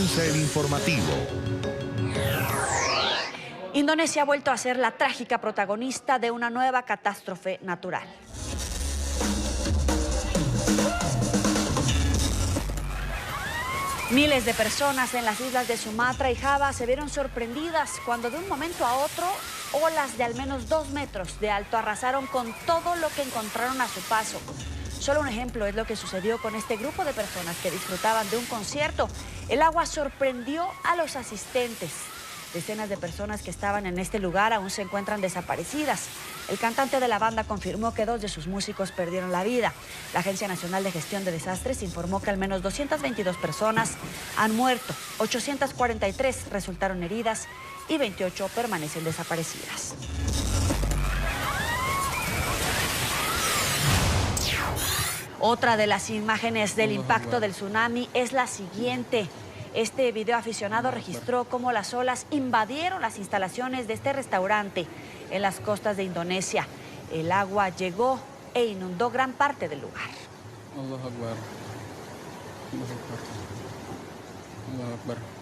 comienza el informativo. Indonesia ha vuelto a ser la trágica protagonista de una nueva catástrofe natural. Miles de personas en las islas de Sumatra y Java se vieron sorprendidas cuando de un momento a otro olas de al menos 2 metros de alto arrasaron con todo lo que encontraron a su paso. Solo un ejemplo es lo que sucedió con este grupo de personas que disfrutaban de un concierto. El agua sorprendió a los asistentes. Decenas de personas que estaban en este lugar aún se encuentran desaparecidas. El cantante de la banda confirmó que 2 de sus músicos perdieron la vida. La Agencia Nacional de Gestión de Desastres informó que al menos 222 personas han muerto, 843 resultaron heridas y 28 permanecen desaparecidas. Otra de las imágenes del impacto del tsunami es la siguiente. Este video aficionado registró cómo las olas invadieron las instalaciones de este restaurante en las costas de Indonesia. El agua llegó e inundó gran parte del lugar.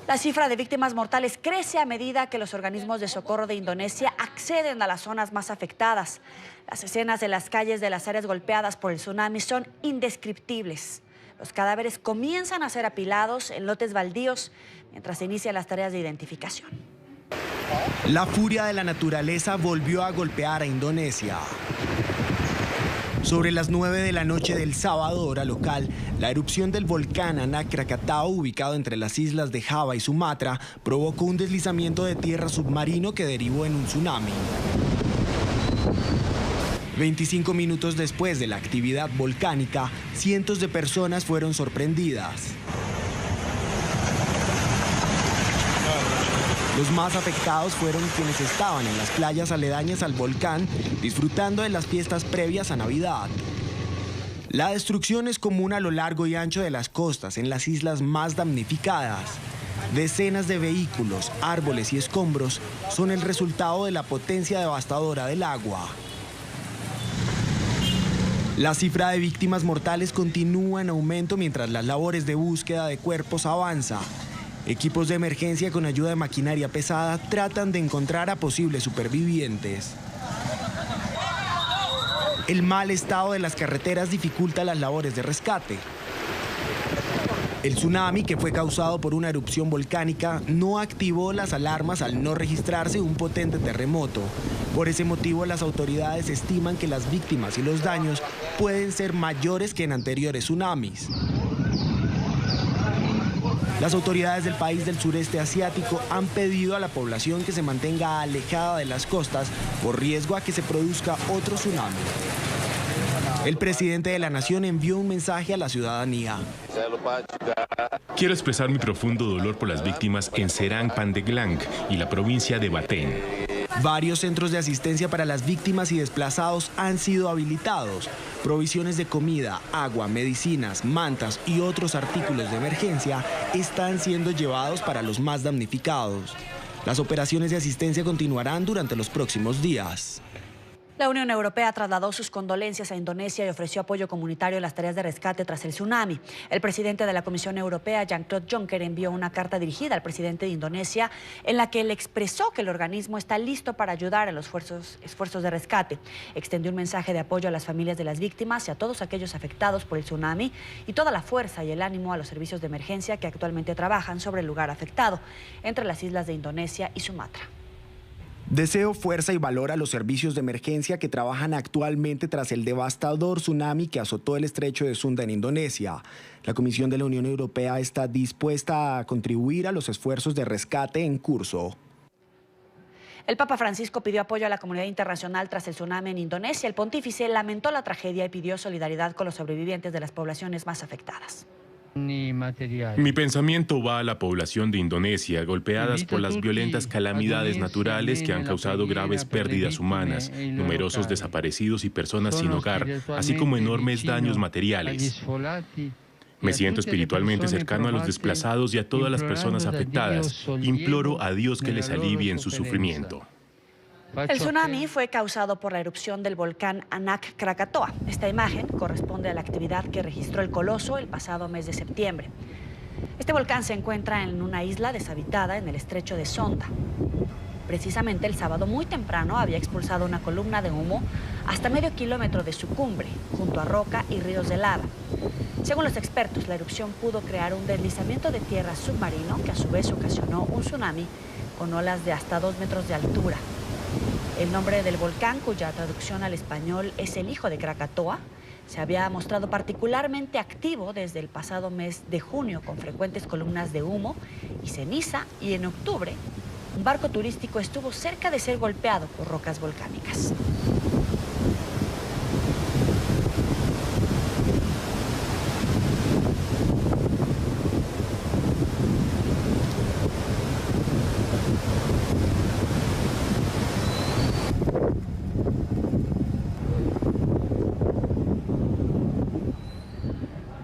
La cifra de víctimas mortales crece a medida que los organismos de socorro de Indonesia acceden a las zonas más afectadas. Las escenas de las calles de las áreas golpeadas por el tsunami son indescriptibles. Los cadáveres comienzan a ser apilados en lotes baldíos mientras se inician las tareas de identificación. La furia de la naturaleza volvió a golpear a Indonesia. Sobre las 9 de la noche del sábado, hora local, la erupción del volcán Anak Krakatau, ubicado entre las islas de Java y Sumatra, provocó un deslizamiento de tierra submarino que derivó en un tsunami. 25 minutos después de la actividad volcánica, cientos de personas fueron sorprendidas. Los más afectados fueron quienes estaban en las playas aledañas al volcán, disfrutando de las fiestas previas a Navidad. La destrucción es común a lo largo y ancho de las costas, en las islas más damnificadas. Decenas de vehículos, árboles y escombros son el resultado de la potencia devastadora del agua. La cifra de víctimas mortales continúa en aumento mientras las labores de búsqueda de cuerpos avanza. Equipos de emergencia con ayuda de maquinaria pesada tratan de encontrar a posibles supervivientes. El mal estado de las carreteras dificulta las labores de rescate. El tsunami, que fue causado por una erupción volcánica, no activó las alarmas al no registrarse un potente terremoto. Por ese motivo, las autoridades estiman que las víctimas y los daños pueden ser mayores que en anteriores tsunamis. Las autoridades del país del sureste asiático han pedido a la población que se mantenga alejada de las costas por riesgo a que se produzca otro tsunami. El presidente de la nación envió un mensaje a la ciudadanía. Quiero expresar mi profundo dolor por las víctimas en Serang Pandeglang y la provincia de Baten. Varios centros de asistencia para las víctimas y desplazados han sido habilitados. Provisiones de comida, agua, medicinas, mantas y otros artículos de emergencia están siendo llevados para los más damnificados. Las operaciones de asistencia continuarán durante los próximos días. La Unión Europea trasladó sus condolencias a Indonesia y ofreció apoyo comunitario en las tareas de rescate tras el tsunami. El presidente de la Comisión Europea, Jean-Claude Juncker, envió una carta dirigida al presidente de Indonesia en la que le expresó que el organismo está listo para ayudar en los esfuerzos de rescate. Extendió un mensaje de apoyo a las familias de las víctimas y a todos aquellos afectados por el tsunami y toda la fuerza y el ánimo a los servicios de emergencia que actualmente trabajan sobre el lugar afectado, entre las islas de Indonesia y Sumatra. Deseo fuerza y valor a los servicios de emergencia que trabajan actualmente tras el devastador tsunami que azotó el estrecho de Sunda en Indonesia. La Comisión de la Unión Europea está dispuesta a contribuir a los esfuerzos de rescate en curso. El Papa Francisco pidió apoyo a la comunidad internacional tras el tsunami en Indonesia. El pontífice lamentó la tragedia y pidió solidaridad con los sobrevivientes de las poblaciones más afectadas. Mi pensamiento va a la población de Indonesia, golpeadas por las violentas calamidades naturales que han causado graves pérdidas humanas, numerosos desaparecidos y personas sin hogar, así como enormes daños materiales. Me siento espiritualmente cercano a los desplazados y a todas las personas afectadas. Imploro a Dios que les alivie en su sufrimiento. El tsunami fue causado por la erupción del volcán Anak Krakatoa. Esta imagen corresponde a la actividad que registró el coloso el pasado mes de septiembre. Este Este volcán se encuentra en una isla deshabitada en el estrecho de Sonda. Precisamente el sábado muy temprano había expulsado una columna de humo hasta medio kilómetro de su cumbre, junto a roca y ríos de lava. Según los expertos, la erupción pudo crear un deslizamiento de tierra submarino que a su vez ocasionó un tsunami con olas de hasta 2 metros de altura. El nombre del volcán, cuya traducción al español es el hijo de Krakatoa, se había mostrado particularmente activo desde el pasado mes de junio, con frecuentes columnas de humo y ceniza, y en octubre un barco turístico estuvo cerca de ser golpeado por rocas volcánicas.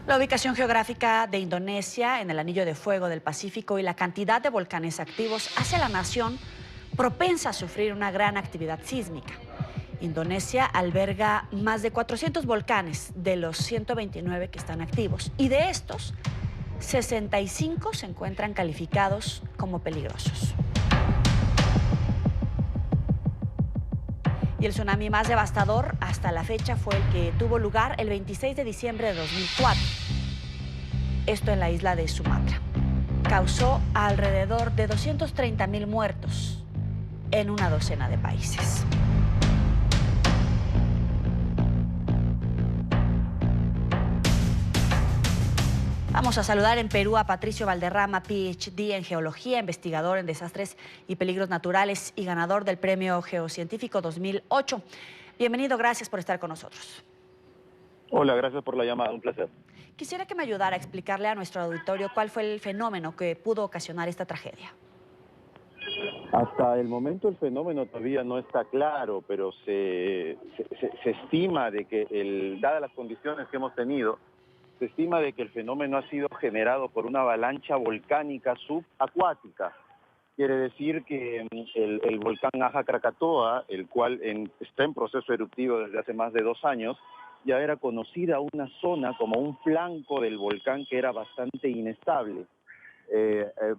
La ubicación geográfica de Indonesia en el anillo de fuego del Pacífico y la cantidad de volcanes activos hace a la nación propensa a sufrir una gran actividad sísmica. Indonesia alberga más de 400 volcanes de los 129 que están activos, y de estos, 65 se encuentran calificados como peligrosos. Y el tsunami más devastador hasta la fecha fue el que tuvo lugar el 26 de diciembre de 2004. Esto en la isla de Sumatra. Causó alrededor de 230.000 muertos en una docena de países. Vamos a saludar en Perú a Patricio Valderrama, PhD en Geología, investigador en desastres y peligros naturales y ganador del Premio Geocientífico 2008. Bienvenido, gracias por estar con nosotros. Hola, gracias por la llamada, un placer. Quisiera que me ayudara a explicarle a nuestro auditorio cuál fue el fenómeno que pudo ocasionar esta tragedia. Hasta el momento el fenómeno todavía no está claro, pero se estima de que, dadas las condiciones que hemos tenido, se estima de que el fenómeno ha sido generado por una avalancha volcánica subacuática. Quiere decir que el volcán Aja Krakatoa, el cual está en proceso eruptivo desde hace más de 2 años, ya era conocida una zona como un flanco del volcán que era bastante inestable.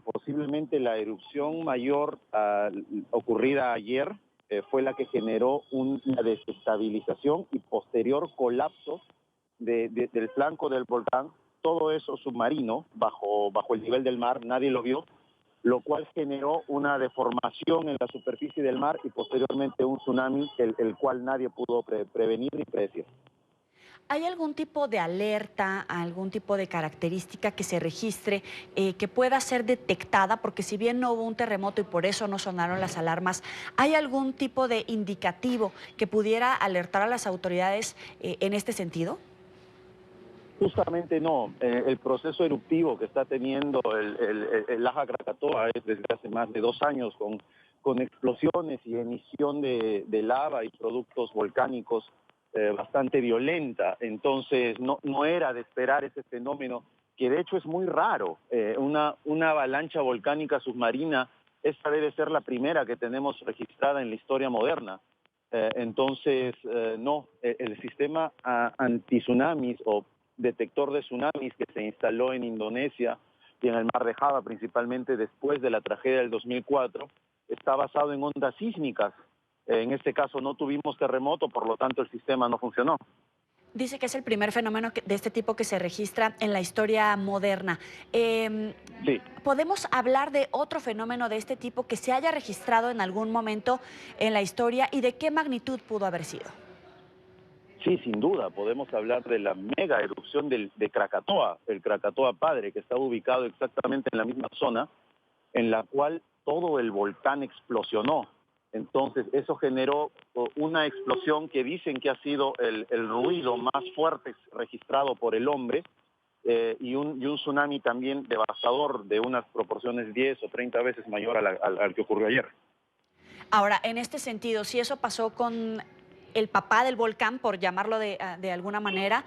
Posiblemente la erupción mayor ocurrida ayer fue la que generó una desestabilización y posterior colapso del flanco del volcán, todo eso submarino, bajo el nivel del mar, nadie lo vio, lo cual generó una deformación en la superficie del mar y posteriormente un tsunami, el cual nadie pudo prevenir ni predecir. ¿Hay algún tipo de alerta, algún tipo de característica que se registre que pueda ser detectada? Porque si bien no hubo un terremoto y por eso no sonaron las alarmas, ¿hay algún tipo de indicativo que pudiera alertar a las autoridades en este sentido? Justamente no. El proceso eruptivo que está teniendo el Aja Krakatoa es desde hace más de 2 años con explosiones y emisión de lava y productos volcánicos bastante violenta. Entonces no era de esperar ese fenómeno, que de hecho es muy raro. Una avalancha volcánica submarina, esta debe ser la primera que tenemos registrada en la historia moderna. Entonces, no, el sistema anti-tsunamis o detector de tsunamis que se instaló en Indonesia y en el mar de Java, principalmente después de la tragedia del 2004, está basado en ondas sísmicas. En este caso no tuvimos terremoto, por lo tanto el sistema no funcionó. Dice que es el primer fenómeno de este tipo que se registra en la historia moderna. Sí. ¿Podemos hablar de otro fenómeno de este tipo que se haya registrado en algún momento en la historia y de qué magnitud pudo haber sido? Sí, sin duda, podemos hablar de la mega erupción de Krakatoa, el Krakatoa padre, que estaba ubicado exactamente en la misma zona, en la cual todo el volcán explosionó. Entonces, eso generó una explosión que dicen que ha sido el ruido más fuerte registrado por el hombre, y un tsunami también devastador de unas proporciones 10 o 30 veces mayor al que ocurrió ayer. Ahora, en este sentido, si eso pasó con el papá del volcán, por llamarlo de alguna manera,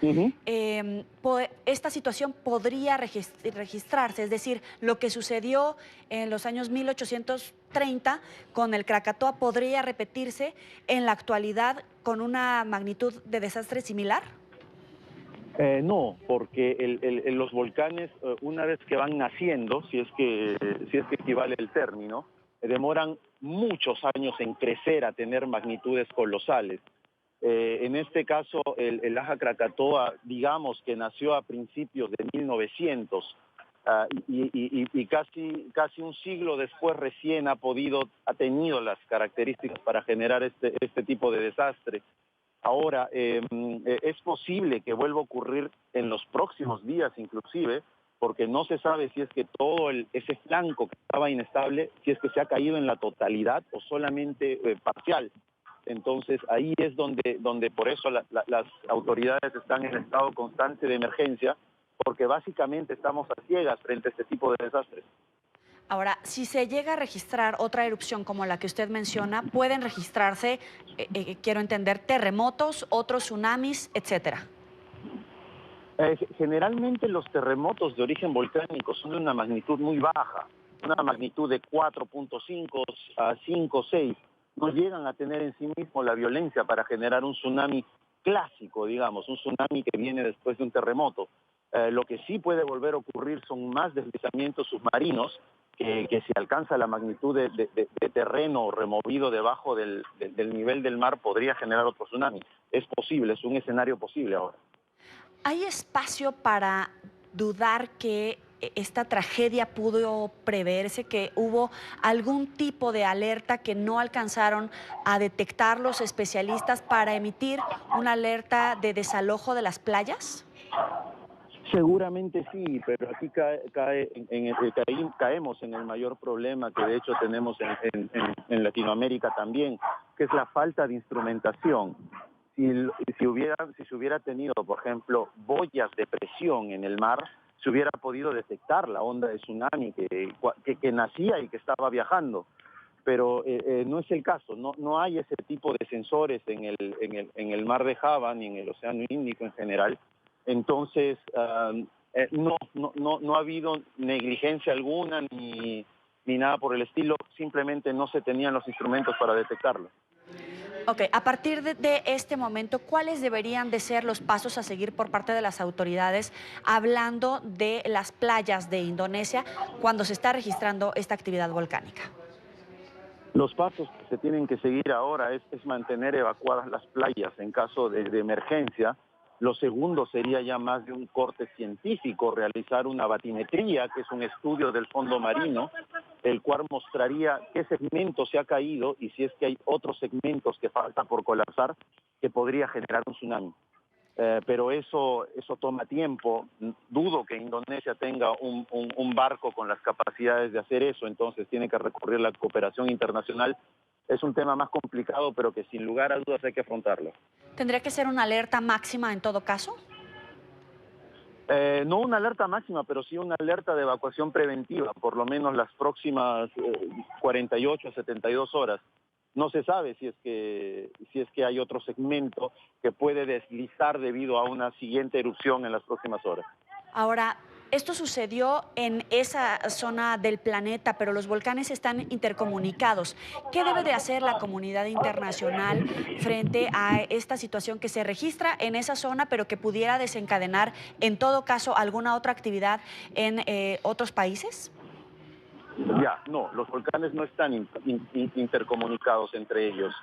esta situación podría registrarse, es decir, lo que sucedió en los años 1830 con el Krakatoa podría repetirse en la actualidad con una magnitud de desastre similar. No, porque los volcanes, una vez que van naciendo, si es que equivale el término, demoran muchos años en crecer a tener magnitudes colosales. En este caso, el Aja Krakatoa, digamos que nació a principios de 1900 y casi un siglo después recién ha tenido las características para generar este tipo de desastre. Ahora, es posible que vuelva a ocurrir en los próximos días inclusive, porque no se sabe si es que todo ese flanco que estaba inestable, si es que se ha caído en la totalidad o solamente parcial. Entonces ahí es donde por eso las autoridades están en estado constante de emergencia, porque básicamente estamos a ciegas frente a este tipo de desastres. Ahora, si se llega a registrar otra erupción como la que usted menciona, pueden registrarse, quiero entender, terremotos, otros tsunamis, etcétera. Generalmente los terremotos de origen volcánico son de una magnitud muy baja, una magnitud de 4.5 a 5, 6. No llegan a tener en sí mismo la violencia para generar un tsunami clásico, digamos, un tsunami que viene después de un terremoto. Lo que sí puede volver a ocurrir son más deslizamientos submarinos, que si alcanza la magnitud de terreno removido debajo del nivel del mar podría generar otro tsunami. Es posible, es un escenario posible ahora. ¿Hay espacio para dudar que esta tragedia pudo preverse, que hubo algún tipo de alerta que no alcanzaron a detectar los especialistas para emitir una alerta de desalojo de las playas? Seguramente sí, pero aquí caemos en el mayor problema que de hecho tenemos en Latinoamérica también, que es la falta de instrumentación. Si se hubiera tenido, por ejemplo, boyas de presión en el mar, se hubiera podido detectar la onda de tsunami que nacía y que estaba viajando. Pero no es el caso, no hay ese tipo de sensores en el mar de Java ni en el Océano Índico en general. Entonces, no ha habido negligencia alguna ni nada por el estilo, simplemente no se tenían los instrumentos para detectarlo. Ok, a partir de este momento, ¿cuáles deberían de ser los pasos a seguir por parte de las autoridades hablando de las playas de Indonesia cuando se está registrando esta actividad volcánica? Los pasos que se tienen que seguir ahora es mantener evacuadas las playas en caso de emergencia. Lo segundo sería ya más de un corte científico, realizar una batimetría, que es un estudio del fondo marino, el cual mostraría qué segmento se ha caído y si es que hay otros segmentos que faltan por colapsar que podría generar un tsunami. Pero eso toma tiempo. Dudo que Indonesia tenga un barco con las capacidades de hacer eso, entonces tiene que recurrir a la cooperación internacional. Es un tema más complicado, pero que sin lugar a dudas hay que afrontarlo. ¿Tendría que ser una alerta máxima en todo caso? No una alerta máxima, pero sí una alerta de evacuación preventiva, por lo menos las próximas 48 a 72 horas. No se sabe si es que hay otro segmento que puede deslizar debido a una siguiente erupción en las próximas horas. Ahora, esto sucedió en esa zona del planeta, pero los volcanes están intercomunicados. ¿Qué debe de hacer la comunidad internacional frente a esta situación que se registra en esa zona, pero que pudiera desencadenar, en todo caso, alguna otra actividad en otros países? No, los volcanes no están intercomunicados entre ellos.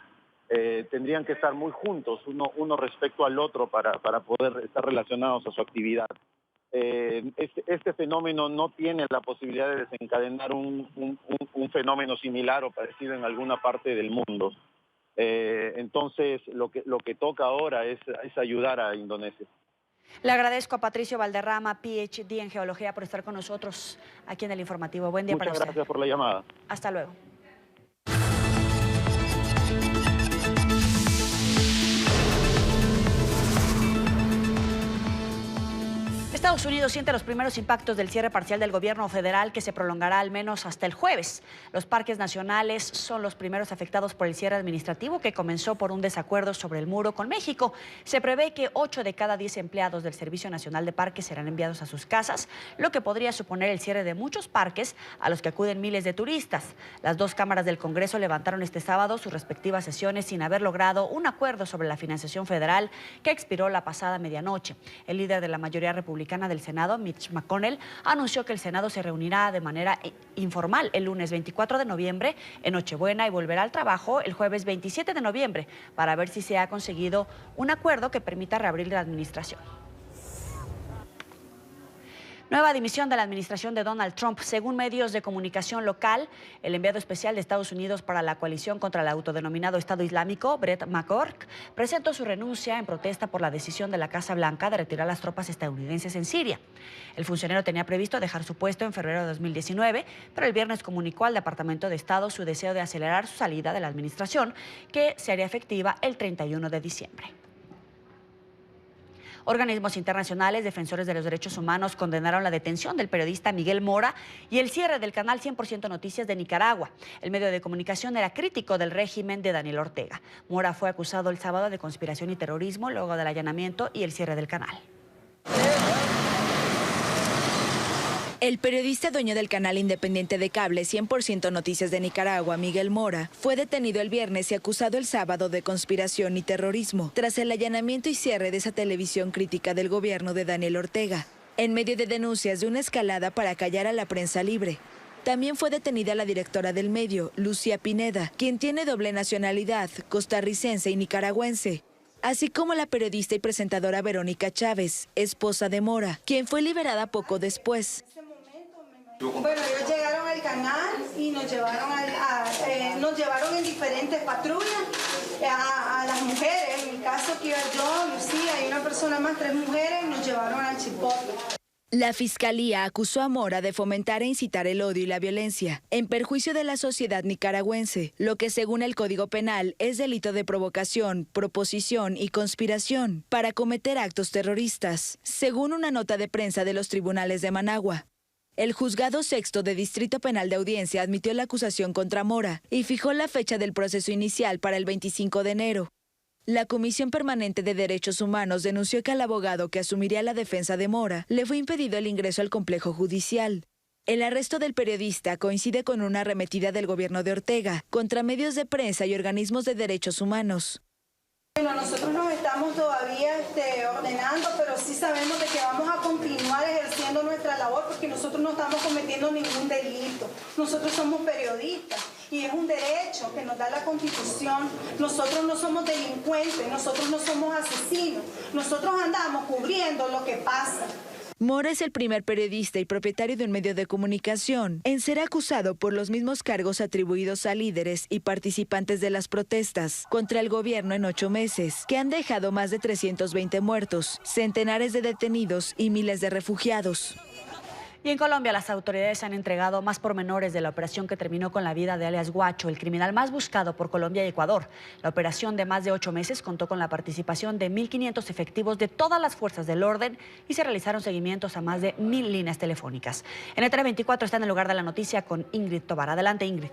Tendrían que estar muy juntos, uno respecto al otro para poder estar relacionados a su actividad. Este fenómeno no tiene la posibilidad de desencadenar un fenómeno similar o parecido en alguna parte del mundo. Entonces, lo que toca ahora es ayudar a Indonesia. Le agradezco a Patricio Valderrama, PhD en Geología, por estar con nosotros aquí en el informativo. Buen día para usted. Muchas gracias por la llamada. Hasta luego. Estados Unidos siente los primeros impactos del cierre parcial del gobierno federal que se prolongará al menos hasta el jueves. Los parques nacionales son los primeros afectados por el cierre administrativo que comenzó por un desacuerdo sobre el muro con México. Se prevé que 8 de cada 10 empleados del Servicio Nacional de Parques serán enviados a sus casas, lo que podría suponer el cierre de muchos parques a los que acuden miles de turistas. Las dos cámaras del Congreso levantaron este sábado sus respectivas sesiones sin haber logrado un acuerdo sobre la financiación federal que expiró la pasada medianoche. El líder de la mayoría republicana del Senado, Mitch McConnell, anunció que el Senado se reunirá de manera informal el lunes 24 de noviembre en Nochebuena y volverá al trabajo el jueves 27 de noviembre para ver si se ha conseguido un acuerdo que permita reabrir la administración. Nueva dimisión de la administración de Donald Trump. Según medios de comunicación local, el enviado especial de Estados Unidos para la coalición contra el autodenominado Estado Islámico, Brett McGurk, presentó su renuncia en protesta por la decisión de la Casa Blanca de retirar las tropas estadounidenses en Siria. El funcionario tenía previsto dejar su puesto en febrero de 2019, pero el viernes comunicó al Departamento de Estado su deseo de acelerar su salida de la administración, que se haría efectiva el 31 de diciembre. Organismos internacionales defensores de los derechos humanos condenaron la detención del periodista Miguel Mora y el cierre del canal 100% Noticias de Nicaragua. El medio de comunicación era crítico del régimen de Daniel Ortega. Mora fue acusado el sábado de conspiración y terrorismo luego del allanamiento y el cierre del canal. El periodista dueño del canal independiente de cable 100% Noticias de Nicaragua, Miguel Mora, fue detenido el viernes y acusado el sábado de conspiración y terrorismo, tras el allanamiento y cierre de esa televisión crítica del gobierno de Daniel Ortega, en medio de denuncias de una escalada para callar a la prensa libre. También fue detenida la directora del medio, Lucía Pineda, quien tiene doble nacionalidad, costarricense y nicaragüense, así como la periodista y presentadora Verónica Chávez, esposa de Mora, quien fue liberada poco después. Bueno, ellos llegaron al canal y nos llevaron en diferentes patrullas a las mujeres. En mi caso, que iba yo, Lucía y una persona más, 3 mujeres, nos llevaron al Chipotle. La Fiscalía acusó a Mora de fomentar e incitar el odio y la violencia en perjuicio de la sociedad nicaragüense, lo que según el Código Penal es delito de provocación, proposición y conspiración para cometer actos terroristas, según una nota de prensa de los tribunales de Managua. El Juzgado Sexto de Distrito Penal de Audiencia admitió la acusación contra Mora y fijó la fecha del proceso inicial para el 25 de enero. La Comisión Permanente de Derechos Humanos denunció que al abogado que asumiría la defensa de Mora le fue impedido el ingreso al complejo judicial. El arresto del periodista coincide con una arremetida del gobierno de Ortega contra medios de prensa y organismos de derechos humanos. Bueno, nosotros nos estamos todavía ordenando, pero sí sabemos de que vamos a continuar ejerciendo nuestra labor porque nosotros no estamos cometiendo ningún delito. Nosotros somos periodistas y es un derecho que nos da la Constitución. Nosotros no somos delincuentes, nosotros no somos asesinos. Nosotros andamos cubriendo lo que pasa. Mora es el primer periodista y propietario de un medio de comunicación en ser acusado por los mismos cargos atribuidos a líderes y participantes de las protestas contra el gobierno en 8 meses, que han dejado más de 320 muertos, centenares de detenidos y miles de refugiados. Y en Colombia, las autoridades han entregado más pormenores de la operación que terminó con la vida de alias Guacho, el criminal más buscado por Colombia y Ecuador. La operación de más de 8 meses contó con la participación de 1.500 efectivos de todas las fuerzas del orden y se realizaron seguimientos a más de 1.000 líneas telefónicas. NTN 24 está en el lugar de la noticia con Ingrid Tobar. Adelante, Ingrid.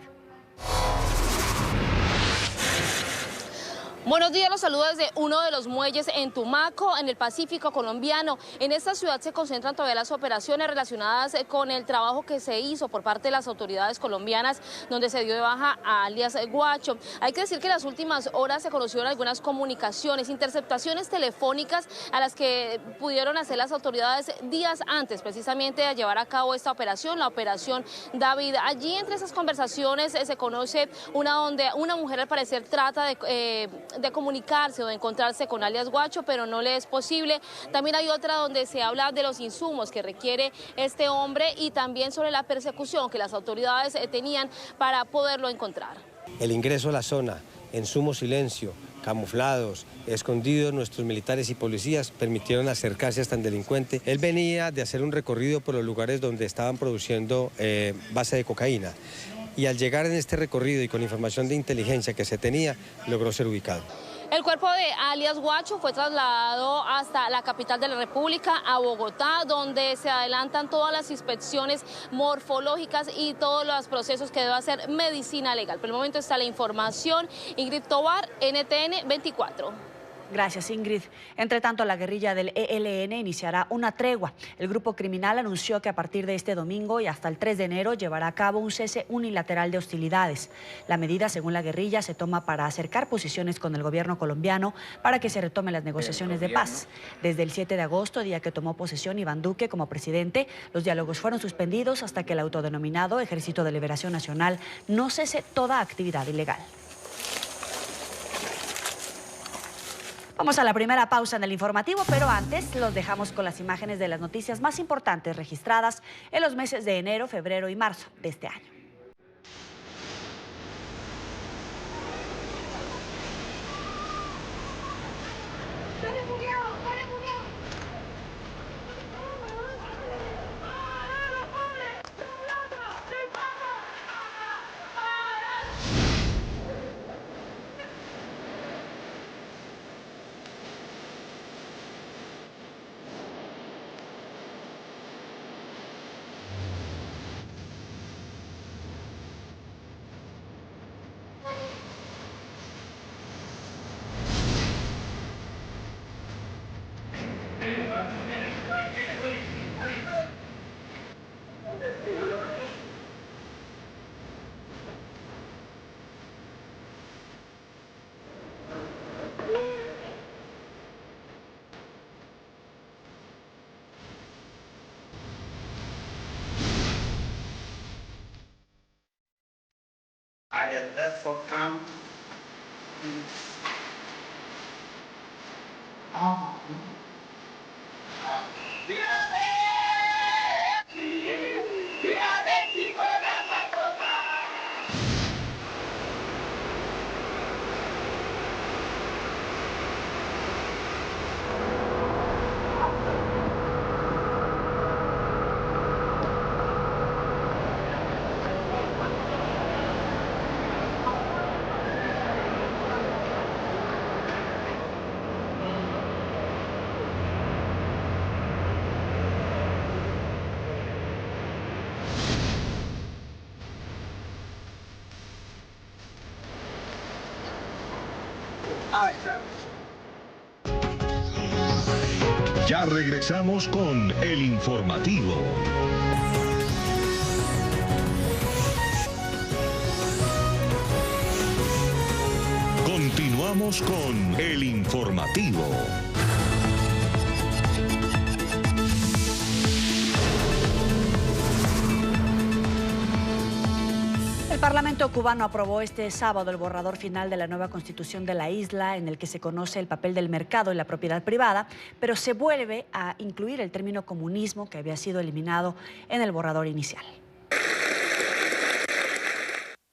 Buenos días, los saludo desde uno de los muelles en Tumaco, en el Pacífico colombiano. En esta ciudad se concentran todavía las operaciones relacionadas con el trabajo que se hizo por parte de las autoridades colombianas, donde se dio de baja a alias Guacho. Hay que decir que en las últimas horas se conocieron algunas comunicaciones, interceptaciones telefónicas a las que pudieron hacer las autoridades días antes, precisamente de llevar a cabo esta operación, la operación David. Allí entre esas conversaciones se conoce una donde una mujer al parecer trata de comunicarse o de encontrarse con alias Guacho, pero no le es posible. También hay otra donde se habla de los insumos que requiere este hombre y también sobre la persecución que las autoridades tenían para poderlo encontrar. El ingreso a la zona en sumo silencio, camuflados, escondidos, nuestros militares y policías permitieron acercarse hasta el delincuente. Él venía de hacer un recorrido por los lugares donde estaban produciendo base de cocaína. Y al llegar en este recorrido y con información de inteligencia que se tenía, logró ser ubicado. El cuerpo de alias Guacho fue trasladado hasta la capital de la República, a Bogotá, donde se adelantan todas las inspecciones morfológicas y todos los procesos que debe hacer medicina legal. Por el momento está la información. Ingrid Tobar, NTN 24. Gracias, Ingrid. Entre tanto, la guerrilla del ELN iniciará una tregua. El grupo criminal anunció que a partir de este domingo y hasta el 3 de enero llevará a cabo un cese unilateral de hostilidades. La medida, según la guerrilla, se toma para acercar posiciones con el gobierno colombiano para que se retomen las negociaciones de paz. Desde el 7 de agosto, día que tomó posesión Iván Duque como presidente, los diálogos fueron suspendidos hasta que el autodenominado Ejército de Liberación Nacional no cese toda actividad ilegal. Vamos a la primera pausa en el informativo, pero antes los dejamos con las imágenes de las noticias más importantes registradas en los meses de enero, febrero y marzo de este año. I had left for camp. Ya regresamos con el informativo. Continuamos con el informativo. El Parlamento cubano aprobó este sábado el borrador final de la nueva constitución de la isla, en el que se conoce el papel del mercado y la propiedad privada, pero se vuelve a incluir el término comunismo, que había sido eliminado en el borrador inicial.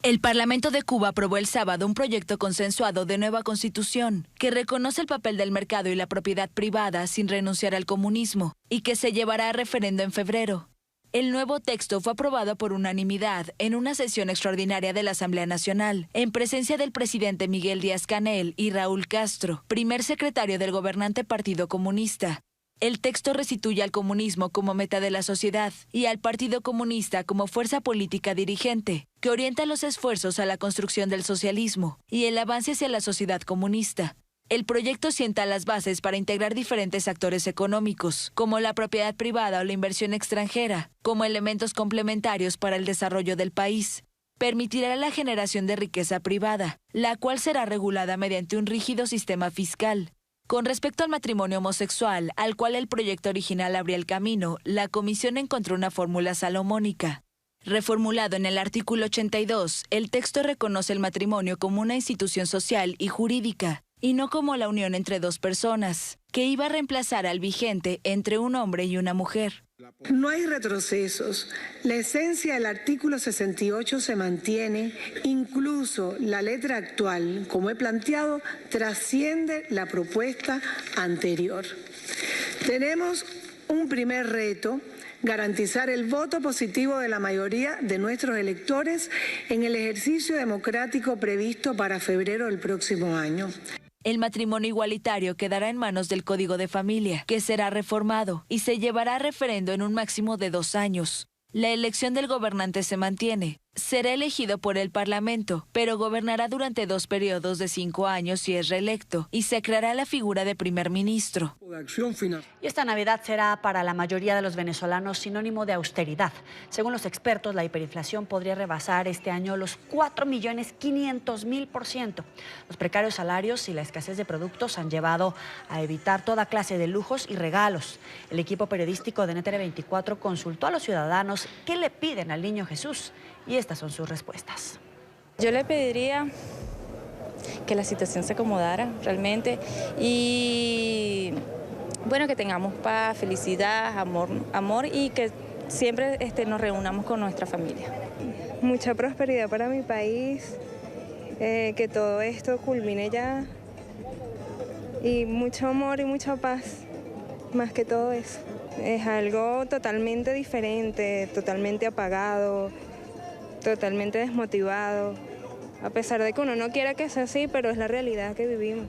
El Parlamento de Cuba aprobó el sábado un proyecto consensuado de nueva constitución que reconoce el papel del mercado y la propiedad privada sin renunciar al comunismo y que se llevará a referendo en febrero. El nuevo texto fue aprobado por unanimidad en una sesión extraordinaria de la Asamblea Nacional, en presencia del presidente Miguel Díaz-Canel y Raúl Castro, primer secretario del gobernante Partido Comunista. El texto restituye al comunismo como meta de la sociedad y al Partido Comunista como fuerza política dirigente, que orienta los esfuerzos a la construcción del socialismo y el avance hacia la sociedad comunista. El proyecto sienta las bases para integrar diferentes actores económicos, como la propiedad privada o la inversión extranjera, como elementos complementarios para el desarrollo del país. Permitirá la generación de riqueza privada, la cual será regulada mediante un rígido sistema fiscal. Con respecto al matrimonio homosexual, al cual el proyecto original abría el camino, la Comisión encontró una fórmula salomónica. Reformulado en el artículo 82, el texto reconoce el matrimonio como una institución social y jurídica, y no como la unión entre dos personas, que iba a reemplazar al vigente entre un hombre y una mujer. No hay retrocesos. La esencia del artículo 68 se mantiene, incluso la letra actual, como he planteado, trasciende la propuesta anterior. Tenemos un primer reto: garantizar el voto positivo de la mayoría de nuestros electores en el ejercicio democrático previsto para febrero del próximo año. El matrimonio igualitario quedará en manos del Código de Familia, que será reformado y se llevará a referendo en un máximo de 2 años. La elección del gobernante se mantiene. Será elegido por el Parlamento, pero gobernará durante 2 periodos de 5 años si es reelecto, y se creará la figura de primer ministro. Y esta Navidad será para la mayoría de los venezolanos sinónimo de austeridad. Según los expertos, la hiperinflación podría rebasar este año los 4.500.000%. Los precarios salarios y la escasez de productos han llevado a evitar toda clase de lujos y regalos. El equipo periodístico de NTN 24 consultó a los ciudadanos qué le piden al niño Jesús. Y estas son sus respuestas. Yo le pediría que la situación se acomodara realmente y bueno, que tengamos paz, felicidad, amor y que siempre nos reunamos con nuestra familia. Mucha prosperidad para mi país, que todo esto culmine ya y mucho amor y mucha paz, más que todo eso. Es algo totalmente diferente, totalmente apagado, totalmente desmotivado, a pesar de que uno no quiera que sea así, pero es la realidad que vivimos.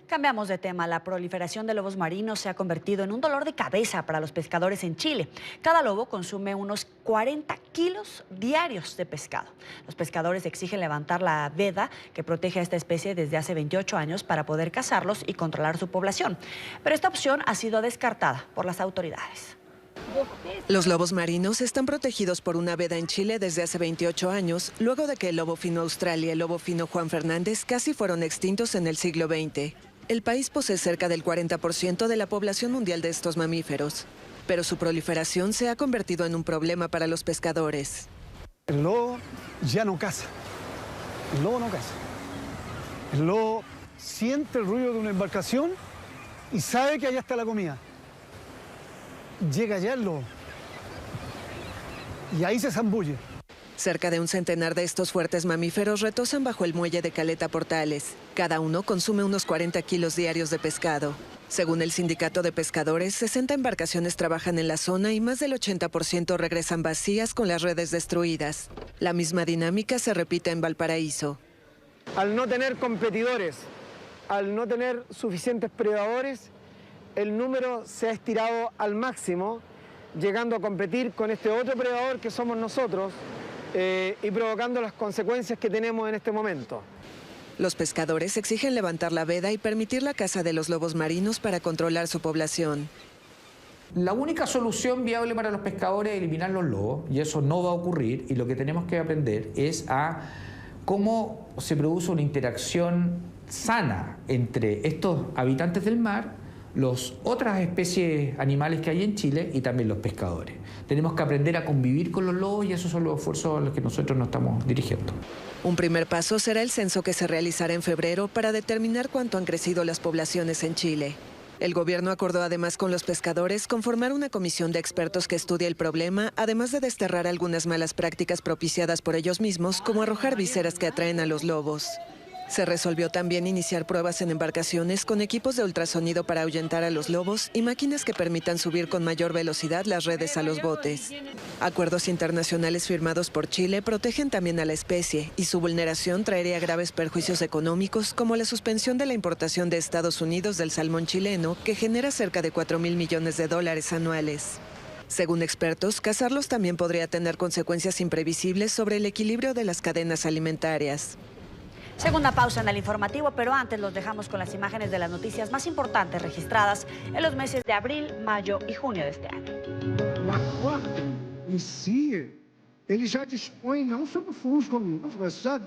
Cambiamos de tema. La proliferación de lobos marinos se ha convertido en un dolor de cabeza para los pescadores en Chile. Cada lobo consume unos 40 kilos diarios de pescado. Los pescadores exigen levantar la veda que protege a esta especie desde hace 28 años para poder cazarlos y controlar su población. Pero esta opción ha sido descartada por las autoridades. Los lobos marinos están protegidos por una veda en Chile desde hace 28 años, luego de que el lobo fino Australia y el lobo fino Juan Fernández casi fueron extintos en el siglo XX. El país posee cerca del 40% de la población mundial de estos mamíferos, pero su proliferación se ha convertido en un problema para los pescadores. El lobo ya no caza. El lobo no caza. El lobo siente el ruido de una embarcación y sabe que allá está la comida. Llega allá el lobo y ahí se zambulle. Cerca de un centenar de estos fuertes mamíferos retosan bajo el muelle de Caleta Portales. Cada uno consume unos 40 kilos diarios de pescado. Según el sindicato de pescadores, 60 embarcaciones trabajan en la zona y más del 80% regresan vacías con las redes destruidas. La misma dinámica se repite en Valparaíso. Al no tener competidores, al no tener suficientes predadores, el número se ha estirado al máximo, llegando a competir con este otro predador que somos nosotros y provocando las consecuencias que tenemos en este momento. Los pescadores exigen levantar la veda y permitir la caza de los lobos marinos para controlar su población. La única solución viable para los pescadores es eliminar los lobos, y eso no va a ocurrir, y lo que tenemos que aprender es a cómo se produce una interacción sana entre estos habitantes del mar, las otras especies animales que hay en Chile y también los pescadores. Tenemos que aprender a convivir con los lobos y esos son los esfuerzos a los que nosotros nos estamos dirigiendo. Un primer paso será el censo que se realizará en febrero para determinar cuánto han crecido las poblaciones en Chile. El gobierno acordó además con los pescadores conformar una comisión de expertos que estudie el problema, además de desterrar algunas malas prácticas propiciadas por ellos mismos, como arrojar viseras que atraen a los lobos. Se resolvió también iniciar pruebas en embarcaciones con equipos de ultrasonido para ahuyentar a los lobos y máquinas que permitan subir con mayor velocidad las redes a los botes. Acuerdos internacionales firmados por Chile protegen también a la especie y su vulneración traería graves perjuicios económicos como la suspensión de la importación de Estados Unidos del salmón chileno, que genera cerca de $4.000 millones anuales. Según expertos, cazarlos también podría tener consecuencias imprevisibles sobre el equilibrio de las cadenas alimentarias. Segunda pausa en el informativo, pero antes los dejamos con las imágenes de las noticias más importantes registradas en los meses de abril, mayo y junio de este año. O acordo em si, ele já dispõe não sobre fundos comuns, sabe?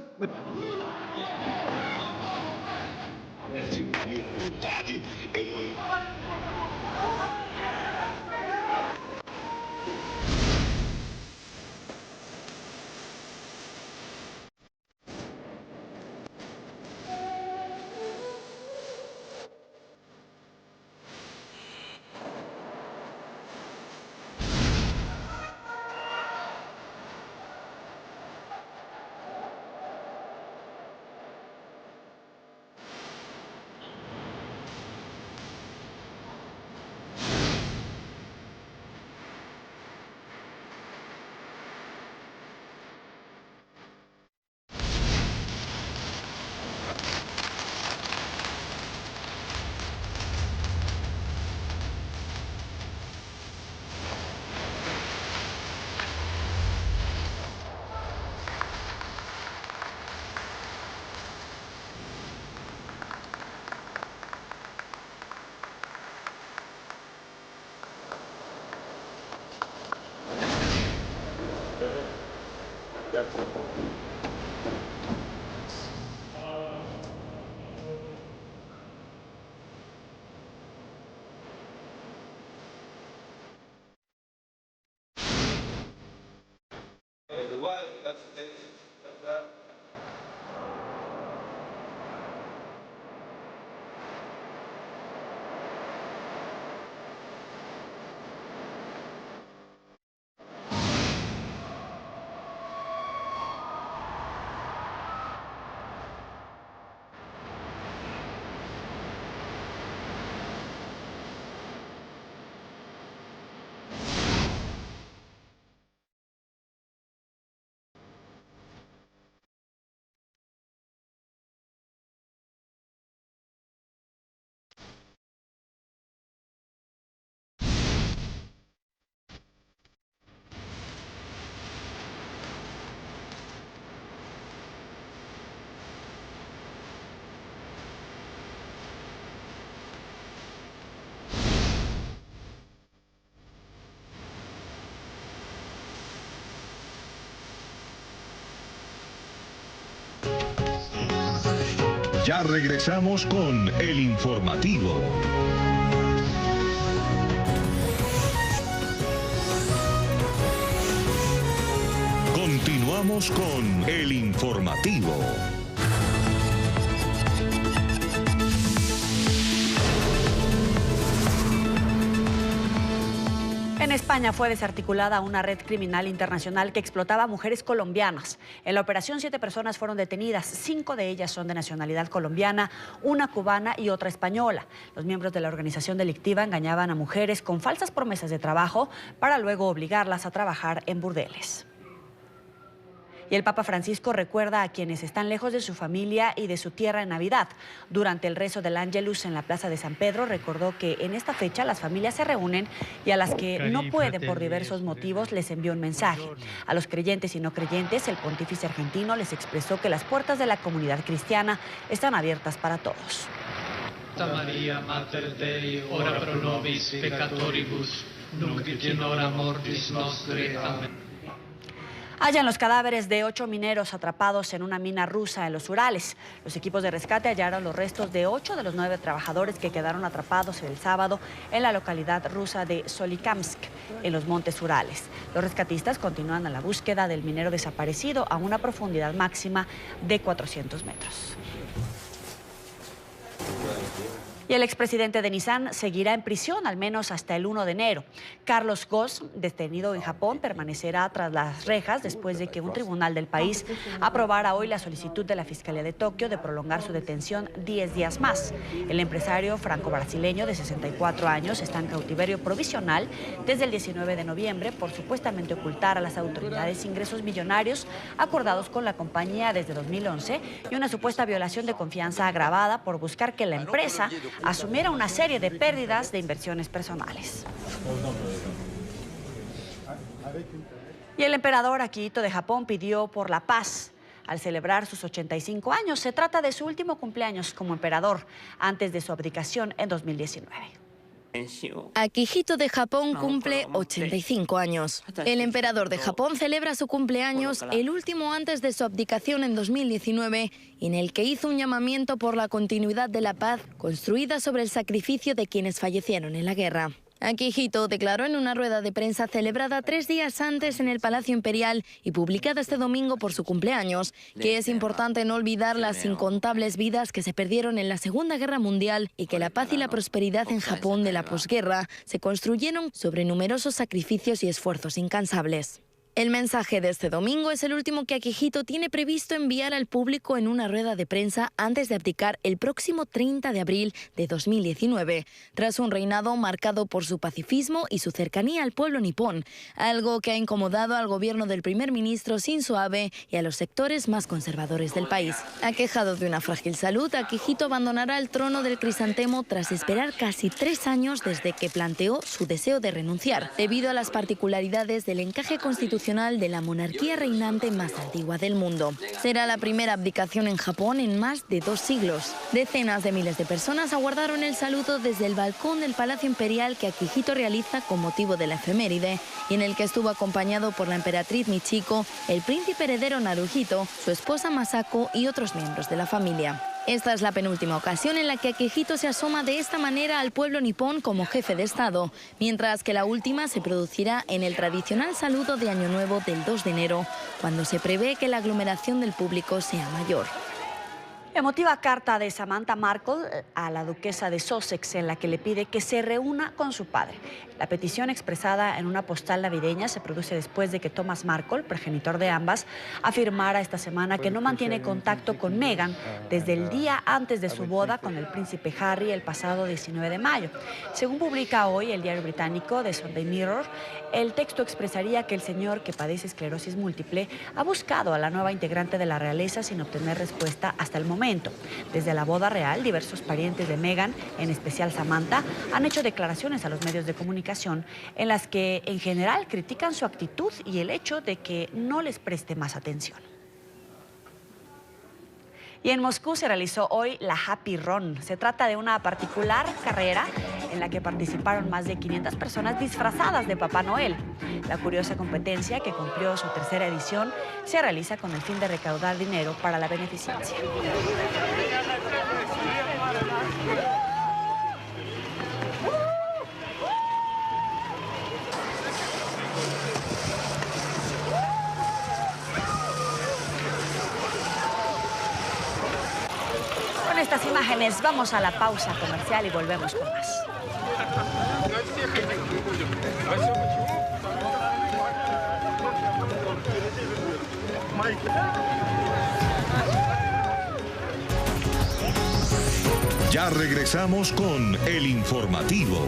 Ya regresamos con el informativo. Continuamos con el informativo. En España fue desarticulada una red criminal internacional que explotaba a mujeres colombianas. En la operación 7 personas fueron detenidas, 5 de ellas son de nacionalidad colombiana, una cubana y otra española. Los miembros de la organización delictiva engañaban a mujeres con falsas promesas de trabajo para luego obligarlas a trabajar en burdeles. Y el Papa Francisco recuerda a quienes están lejos de su familia y de su tierra en Navidad. Durante el rezo del Ángelus en la Plaza de San Pedro, recordó que en esta fecha las familias se reúnen y a las que no pueden por diversos motivos les envió un mensaje. A los creyentes y no creyentes, el pontífice argentino les expresó que las puertas de la comunidad cristiana están abiertas para todos. Santa María, Mater Dei, ora pro nobis peccatoribus, nunc et in hora mortis nostre. Amén. Hallan los cadáveres de 8 mineros atrapados en una mina rusa en los Urales. Los equipos de rescate hallaron los restos de 8 de los 9 trabajadores que quedaron atrapados el sábado en la localidad rusa de Solikamsk, en los montes Urales. Los rescatistas continúan a la búsqueda del minero desaparecido a una profundidad máxima de 400 metros. Y el expresidente de Nissan seguirá en prisión al menos hasta el 1 de enero. Carlos Ghosn, detenido en Japón, permanecerá tras las rejas después de que un tribunal del país aprobara hoy la solicitud de la Fiscalía de Tokio de prolongar su detención 10 días más. El empresario franco-brasileño de 64 años está en cautiverio provisional desde el 19 de noviembre por supuestamente ocultar a las autoridades ingresos millonarios acordados con la compañía desde 2011 y una supuesta violación de confianza agravada por buscar que la empresa asumiera una serie de pérdidas de inversiones personales. Y el emperador Akihito de Japón pidió por la paz al celebrar sus 85 años. Se trata de su último cumpleaños como emperador antes de su abdicación en 2019. Akihito de Japón cumple 85 años. El emperador de Japón celebra su cumpleaños, el último antes de su abdicación en 2019, en el que hizo un llamamiento por la continuidad de la paz construida sobre el sacrificio de quienes fallecieron en la guerra. Akihito declaró en una rueda de prensa celebrada 3 días antes en el Palacio Imperial y publicada este domingo por su cumpleaños, que es importante no olvidar las incontables vidas que se perdieron en la Segunda Guerra Mundial y que la paz y la prosperidad en Japón de la posguerra se construyeron sobre numerosos sacrificios y esfuerzos incansables. El mensaje de este domingo es el último que Akihito tiene previsto enviar al público en una rueda de prensa antes de abdicar el próximo 30 de abril de 2019, tras un reinado marcado por su pacifismo y su cercanía al pueblo nipón, algo que ha incomodado al gobierno del primer ministro Shinzo Abe y a los sectores más conservadores del país. Aquejado de una frágil salud, Akihito abandonará el trono del crisantemo tras esperar casi 3 años desde que planteó su deseo de renunciar, debido a las particularidades del encaje constitucional institucional de la monarquía reinante más antigua del mundo. Será la primera abdicación en Japón en más de 2 siglos. Decenas de miles de personas aguardaron el saludo desde el balcón del Palacio Imperial que Akihito realiza con motivo de la efeméride y en el que estuvo acompañado por la emperatriz Michiko, el príncipe heredero Naruhito, su esposa Masako y otros miembros de la familia. Esta es la penúltima ocasión en la que Akihito se asoma de esta manera al pueblo nipón como jefe de Estado, mientras que la última se producirá en el tradicional saludo de Año Nuevo del 2 de enero, cuando se prevé que la aglomeración del público sea mayor. Emotiva carta de Samantha Markle a la duquesa de Sussex en la que le pide que se reúna con su padre. La petición expresada en una postal navideña se produce después de que Thomas Markle, progenitor de ambas, afirmara esta semana que no mantiene contacto con Meghan desde el día antes de su boda con el príncipe Harry el pasado 19 de mayo. Según publica hoy el diario británico The Sunday Mirror, el texto expresaría que el señor, que padece esclerosis múltiple, ha buscado a la nueva integrante de la realeza sin obtener respuesta hasta el momento. Desde la boda real, diversos parientes de Meghan, en especial Samantha, han hecho declaraciones a los medios de comunicación en las que, en general, critican su actitud y el hecho de que no les preste más atención. Y en Moscú se realizó hoy la Happy Run. Se trata de una particular carrera en la que participaron más de 500 personas disfrazadas de Papá Noel. La curiosa competencia, que cumplió su 3ª edición, se realiza con el fin de recaudar dinero para la beneficencia. Con estas imágenes vamos a la pausa comercial y volvemos con más. Ya regresamos con El Informativo.